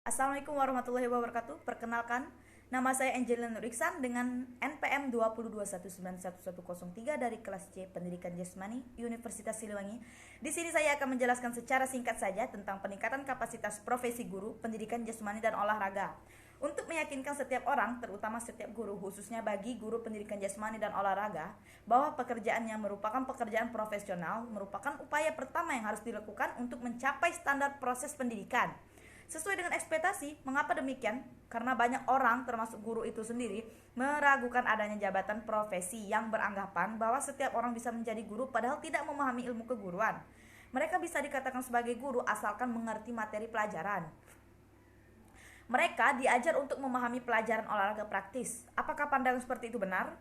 Assalamualaikum warahmatullahi wabarakatuh. Perkenalkan, nama saya Angelina Nuriksan dengan NPM 2021911103 dari kelas C Pendidikan Jasmani Universitas Siliwangi. Di sini saya akan menjelaskan secara singkat saja tentang peningkatan kapasitas profesi guru, pendidikan jasmani dan olahraga. Untuk meyakinkan setiap orang, terutama setiap guru, khususnya bagi guru pendidikan jasmani dan olahraga, bahwa pekerjaannya merupakan pekerjaan profesional, merupakan upaya pertama yang harus dilakukan untuk mencapai standar proses pendidikan. Sesuai dengan ekspektasi. Mengapa demikian? Karena banyak orang, termasuk guru itu sendiri, meragukan adanya jabatan profesi yang beranggapan bahwa setiap orang bisa menjadi guru padahal tidak memahami ilmu keguruan. Mereka bisa dikatakan sebagai guru asalkan mengerti materi pelajaran. Mereka diajar untuk memahami pelajaran olahraga praktis. Apakah pandangan seperti itu benar?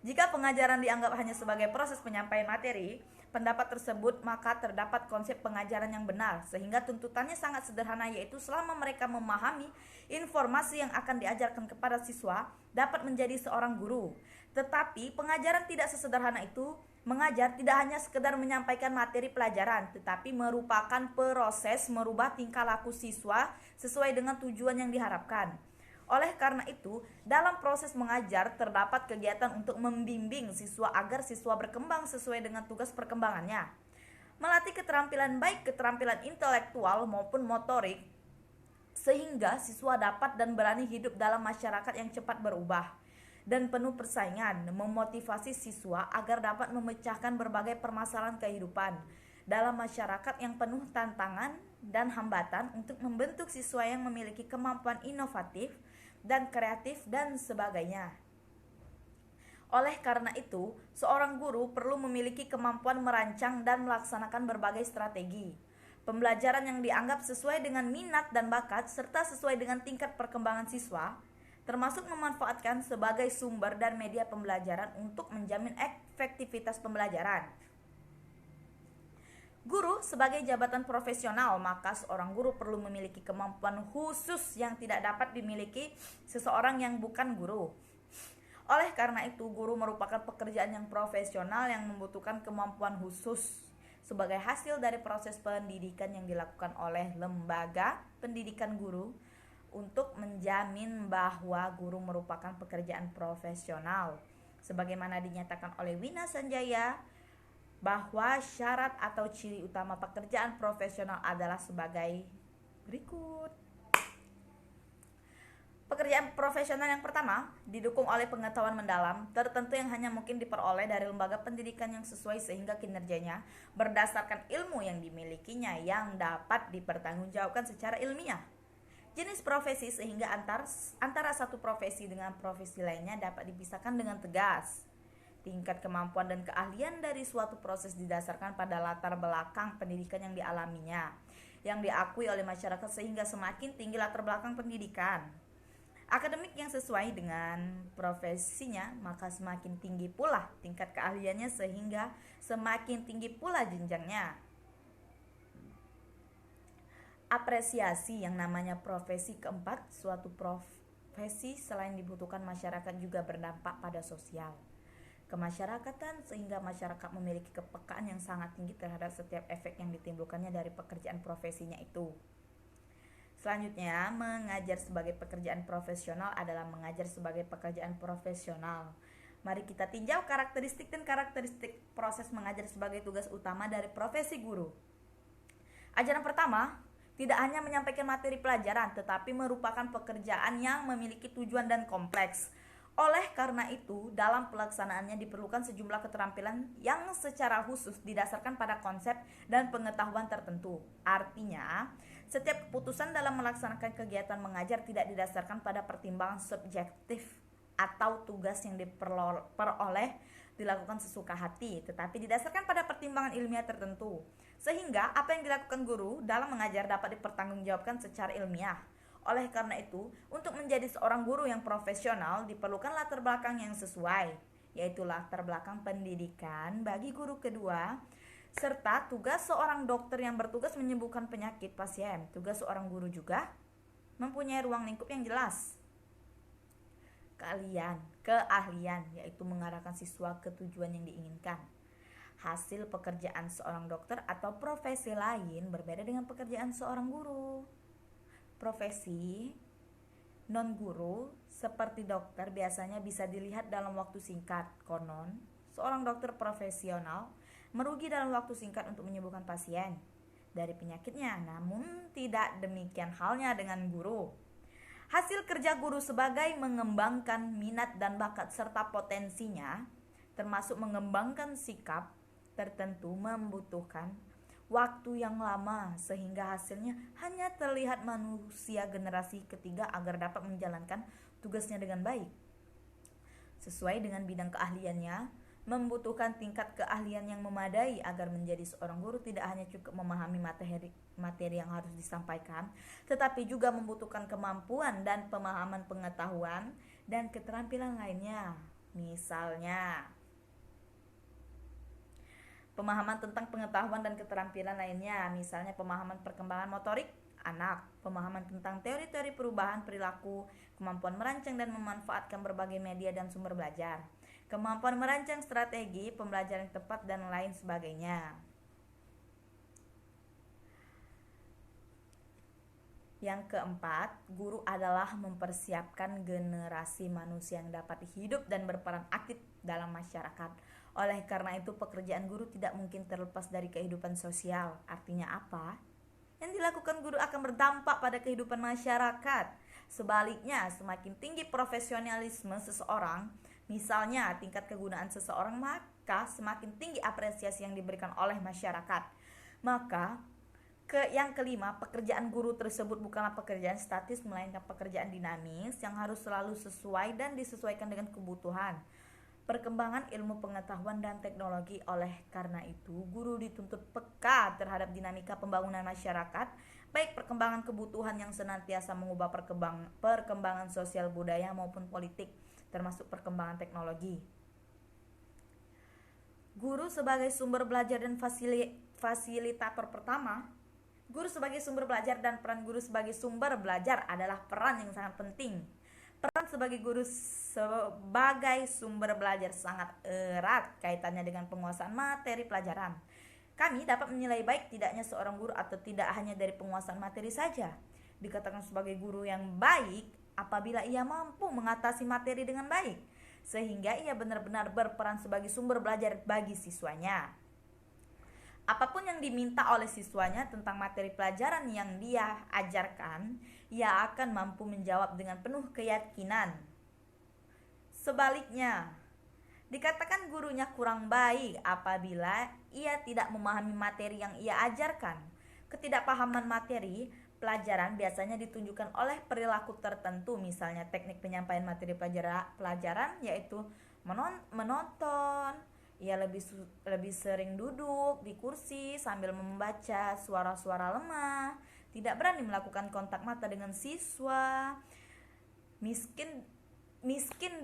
Jika pengajaran dianggap hanya sebagai proses penyampaian materi, pendapat tersebut maka terdapat konsep pengajaran yang benar, sehingga tuntutannya sangat sederhana, yaitu selama mereka memahami informasi yang akan diajarkan kepada siswa, dapat menjadi seorang guru. Tetapi pengajaran tidak sesederhana itu. Mengajar tidak hanya sekedar menyampaikan materi pelajaran, tetapi merupakan proses merubah tingkah laku siswa sesuai dengan tujuan yang diharapkan. Oleh karena itu, dalam proses mengajar terdapat kegiatan untuk membimbing siswa agar siswa berkembang sesuai dengan tugas perkembangannya. Melatih keterampilan baik keterampilan intelektual maupun motorik, sehingga siswa dapat dan berani hidup dalam masyarakat yang cepat berubah dan penuh persaingan, memotivasi siswa agar dapat memecahkan berbagai permasalahan kehidupan dalam masyarakat yang penuh tantangan dan hambatan untuk membentuk siswa yang memiliki kemampuan inovatif dan kreatif dan sebagainya. Oleh karena itu, seorang guru perlu memiliki kemampuan merancang dan melaksanakan berbagai strategi pembelajaran yang dianggap sesuai dengan minat dan bakat serta sesuai dengan tingkat perkembangan siswa, termasuk memanfaatkan sebagai sumber dan media pembelajaran untuk menjamin efektivitas pembelajaran. Guru sebagai jabatan profesional, maka seorang guru perlu memiliki kemampuan khusus yang tidak dapat dimiliki seseorang yang bukan guru. Oleh karena itu, guru merupakan pekerjaan yang profesional yang membutuhkan kemampuan khusus sebagai hasil dari proses pendidikan yang dilakukan oleh lembaga pendidikan guru untuk menjamin bahwa guru merupakan pekerjaan profesional. Sebagaimana dinyatakan oleh Wina Sanjaya, bahwa syarat atau ciri utama pekerjaan profesional adalah sebagai berikut. Pekerjaan profesional yang pertama didukung oleh pengetahuan mendalam tertentu yang hanya mungkin diperoleh dari lembaga pendidikan yang sesuai sehingga kinerjanya berdasarkan ilmu yang dimilikinya yang dapat dipertanggungjawabkan secara ilmiah. Jenis profesi sehingga antara satu profesi dengan profesi lainnya dapat dipisahkan dengan tegas. Tingkat kemampuan dan keahlian dari suatu proses didasarkan pada latar belakang pendidikan yang dialaminya, yang diakui oleh masyarakat sehingga semakin tinggi latar belakang pendidikan akademik yang sesuai dengan profesinya, maka semakin tinggi pula tingkat keahliannya sehingga semakin tinggi pula jenjangnya. Apresiasi yang namanya profesi keempat, suatu profesi selain dibutuhkan masyarakat juga berdampak pada sosial kemasyarakatan sehingga masyarakat memiliki kepekaan yang sangat tinggi terhadap setiap efek yang ditimbulkannya dari pekerjaan profesinya itu. Selanjutnya, mengajar sebagai pekerjaan profesional adalah mengajar sebagai pekerjaan profesional. Mari kita tinjau karakteristik dan karakteristik proses mengajar sebagai tugas utama dari profesi guru. Ajaran pertama, tidak hanya menyampaikan materi pelajaran, tetapi merupakan pekerjaan yang memiliki tujuan dan kompleks. Oleh karena itu, dalam pelaksanaannya diperlukan sejumlah keterampilan yang secara khusus didasarkan pada konsep dan pengetahuan tertentu. Artinya, setiap keputusan dalam melaksanakan kegiatan mengajar tidak didasarkan pada pertimbangan subjektif atau tugas yang diperoleh dilakukan sesuka hati, tetapi didasarkan pada pertimbangan ilmiah tertentu. Sehingga apa yang dilakukan guru dalam mengajar dapat dipertanggungjawabkan secara ilmiah. Oleh karena itu, untuk menjadi seorang guru yang profesional diperlukan latar belakang yang sesuai, yaitu latar belakang pendidikan bagi guru kedua, serta tugas seorang dokter yang bertugas menyembuhkan penyakit pasien. Tugas seorang guru juga mempunyai ruang lingkup yang jelas. Keahlian, yaitu mengarahkan siswa ke tujuan yang diinginkan. Hasil pekerjaan seorang dokter atau profesi lain berbeda dengan pekerjaan seorang guru. Profesi non-guru seperti dokter biasanya bisa dilihat dalam waktu singkat. Konon, seorang dokter profesional merugi dalam waktu singkat untuk menyembuhkan pasien dari penyakitnya. Namun tidak demikian halnya dengan guru. Hasil kerja guru sebagai mengembangkan minat dan bakat serta potensinya, termasuk mengembangkan sikap tertentu, membutuhkan waktu yang lama sehingga hasilnya hanya terlihat manusia generasi ketiga agar dapat menjalankan tugasnya dengan baik sesuai dengan bidang keahliannya. Membutuhkan tingkat keahlian yang memadai agar menjadi seorang guru. Tidak hanya cukup memahami materi yang harus disampaikan, tetapi juga membutuhkan kemampuan dan pemahaman pengetahuan dan keterampilan lainnya. Misalnya, pemahaman tentang pengetahuan dan keterampilan lainnya, misalnya pemahaman perkembangan motorik anak, pemahaman tentang teori-teori perubahan perilaku, kemampuan merancang dan memanfaatkan berbagai media dan sumber belajar, kemampuan merancang strategi pembelajaran yang tepat, dan lain sebagainya. Yang keempat, guru adalah mempersiapkan generasi manusia yang dapat hidup dan berperan aktif dalam masyarakat. Oleh karena itu, pekerjaan guru tidak mungkin terlepas dari kehidupan sosial. Artinya apa? Yang dilakukan guru akan berdampak pada kehidupan masyarakat. Sebaliknya, semakin tinggi profesionalisme seseorang, misalnya tingkat kegunaan seseorang, maka semakin tinggi apresiasi yang diberikan oleh masyarakat. Maka, yang kelima, pekerjaan guru tersebut bukanlah pekerjaan statis, melainkan pekerjaan dinamis yang harus selalu sesuai dan disesuaikan dengan kebutuhan perkembangan ilmu pengetahuan dan teknologi. Oleh karena itu, guru dituntut peka terhadap dinamika pembangunan masyarakat, baik perkembangan kebutuhan yang senantiasa mengubah perkembangan sosial budaya maupun politik, termasuk perkembangan teknologi. Guru sebagai sumber belajar dan fasilitator pertama. Guru sebagai sumber belajar dan peran guru sebagai sumber belajar adalah peran yang sangat penting. Peran sebagai guru sebagai sumber belajar sangat erat kaitannya dengan penguasaan materi pelajaran. Kami dapat menilai baik tidaknya seorang guru atau tidak hanya dari penguasaan materi saja. Dikatakan sebagai guru yang baik apabila ia mampu mengatasi materi dengan baik, sehingga ia benar-benar berperan sebagai sumber belajar bagi siswanya. Apapun yang diminta oleh siswanya tentang materi pelajaran yang dia ajarkan, ia akan mampu menjawab dengan penuh keyakinan. Sebaliknya, dikatakan gurunya kurang baik apabila ia tidak memahami materi yang ia ajarkan. Ketidakpahaman materi pelajaran biasanya ditunjukkan oleh perilaku tertentu, misalnya teknik penyampaian materi pelajaran yaitu menonton. Ia lebih sering duduk di kursi sambil membaca suara-suara lemah, tidak berani melakukan kontak mata dengan siswa, miskin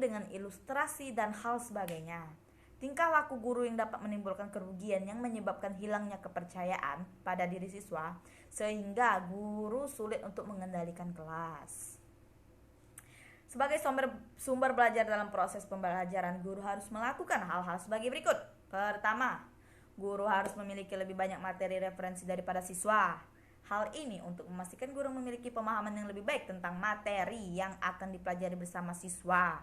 dengan ilustrasi dan hal sebagainya. Tingkah laku guru yang dapat menimbulkan kerugian yang menyebabkan hilangnya kepercayaan pada diri siswa, sehingga guru sulit untuk mengendalikan kelas. Sebagai sumber belajar dalam proses pembelajaran, guru harus melakukan hal-hal sebagai berikut. Pertama, guru harus memiliki lebih banyak materi referensi daripada siswa. Hal ini untuk memastikan guru memiliki pemahaman yang lebih baik tentang materi yang akan dipelajari bersama siswa.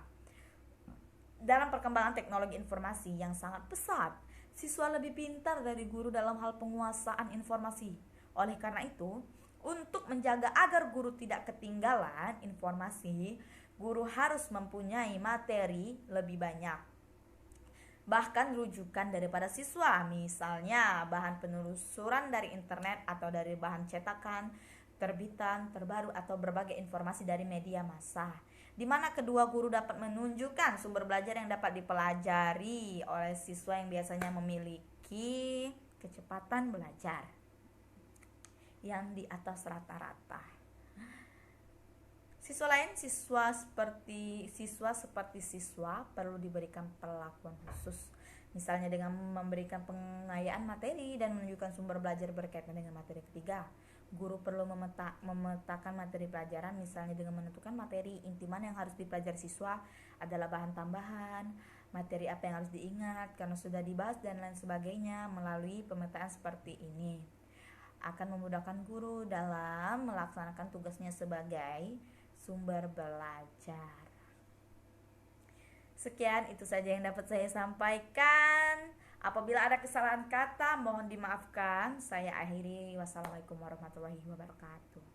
Dalam perkembangan teknologi informasi yang sangat pesat, siswa lebih pintar dari guru dalam hal penguasaan informasi. Oleh karena itu, untuk menjaga agar guru tidak ketinggalan informasi, guru harus mempunyai materi lebih banyak, bahkan rujukan daripada siswa, misalnya bahan penelusuran dari internet atau dari bahan cetakan, terbitan terbaru atau berbagai informasi dari media massa, di mana kedua guru dapat menunjukkan sumber belajar yang dapat dipelajari oleh siswa yang biasanya memiliki kecepatan belajar yang di atas rata-rata. Siswa seperti siswa perlu diberikan perlakuan khusus, misalnya dengan memberikan pengayaan materi dan menunjukkan sumber belajar berkaitan dengan materi ketiga. Guru perlu memetakan materi pelajaran, misalnya dengan menentukan materi inti mana yang harus dipelajari siswa, adalah bahan tambahan, materi apa yang harus diingat karena sudah dibahas, dan lain sebagainya. Melalui pemetaan seperti ini, akan memudahkan guru dalam melaksanakan tugasnya sebagai sumber belajar. Sekian, itu saja yang dapat saya sampaikan. Apabila ada kesalahan kata, mohon dimaafkan. Saya akhiri. Wassalamualaikum warahmatullahi wabarakatuh.